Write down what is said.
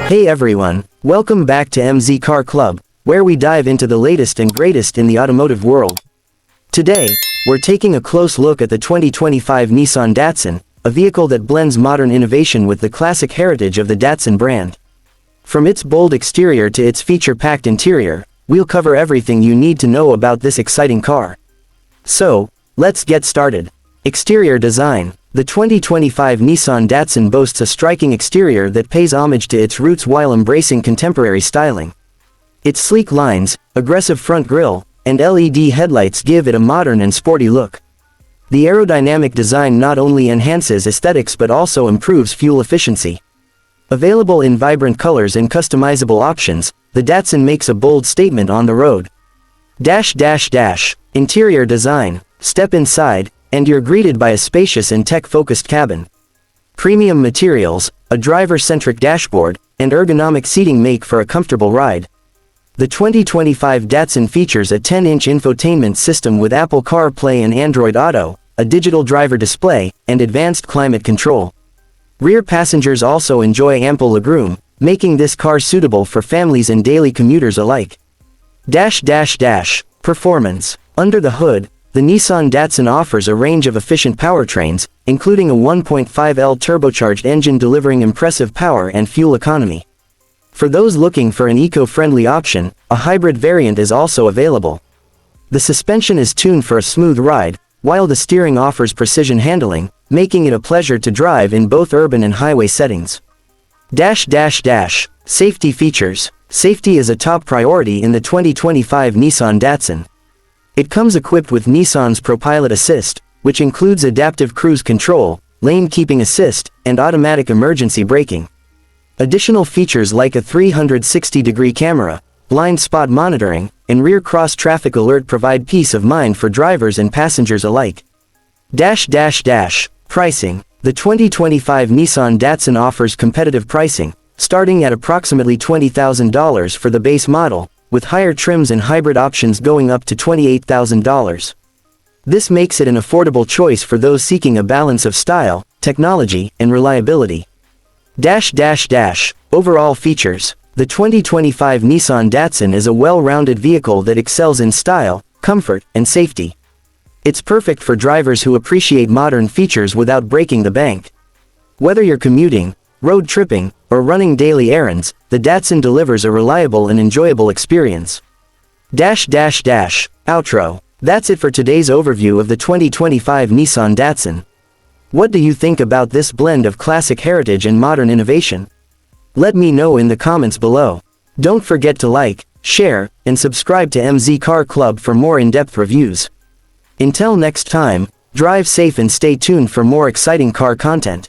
Hey everyone, welcome back to MZ Car Club, where we dive into the latest and greatest in the automotive world. Today, we're taking a close look at the 2025 Nissan Datsun, a vehicle that blends modern innovation with the classic heritage of the Datsun brand. From its bold exterior to its feature-packed interior, we'll cover everything you need to know about this exciting car. So, let's get started. Exterior design. The 2025 Nissan Datsun boasts a striking exterior that pays homage to its roots while embracing contemporary styling. Its sleek lines, aggressive front grille, and LED headlights give it a modern and sporty look. The aerodynamic design not only enhances aesthetics but also improves fuel efficiency. Available in vibrant colors and customizable options, the Datsun makes a bold statement on the road. Interior design. Step inside, and you're greeted by a spacious and tech-focused cabin. Premium materials, a driver-centric dashboard, and ergonomic seating make for a comfortable ride. The 2025 Datsun features a 10-inch infotainment system with Apple CarPlay and Android Auto, a digital driver display, and advanced climate control. Rear passengers also enjoy ample legroom, making this car suitable for families and daily commuters alike. Performance. Under the hood, the Nissan Datsun offers a range of efficient powertrains, including a 1.5L turbocharged engine delivering impressive power and fuel economy. For those looking for an eco-friendly option, a hybrid variant is also available. The suspension is tuned for a smooth ride, while the steering offers precision handling, making it a pleasure to drive in both urban and highway settings. Safety features. Safety is a top priority in the 2025 Nissan Datsun. It comes equipped with Nissan's ProPilot Assist, which includes adaptive cruise control, lane keeping assist, and automatic emergency braking. Additional features like a 360-degree camera, blind spot monitoring, and rear cross-traffic alert provide peace of mind for drivers and passengers alike. Pricing. The 2025 Nissan Datsun offers competitive pricing, starting at approximately $20,000 for the base model, with higher trims and hybrid options going up to $28,000. This makes it an affordable choice for those seeking a balance of style, technology, and reliability. Overall features. The 2025 Nissan Datsun is a well-rounded vehicle that excels in style, comfort, and safety. It's perfect for drivers who appreciate modern features without breaking the bank. Whether you're commuting, road tripping, or running daily errands, the Datsun delivers a reliable and enjoyable experience. Outro. That's it for today's overview of the 2025 Nissan Datsun. What do you think about this blend of classic heritage and modern innovation? Let me know in the comments below. Don't forget to like, share, and subscribe to MZ Car Club for more in-depth reviews. Until next time, drive safe and stay tuned for more exciting car content.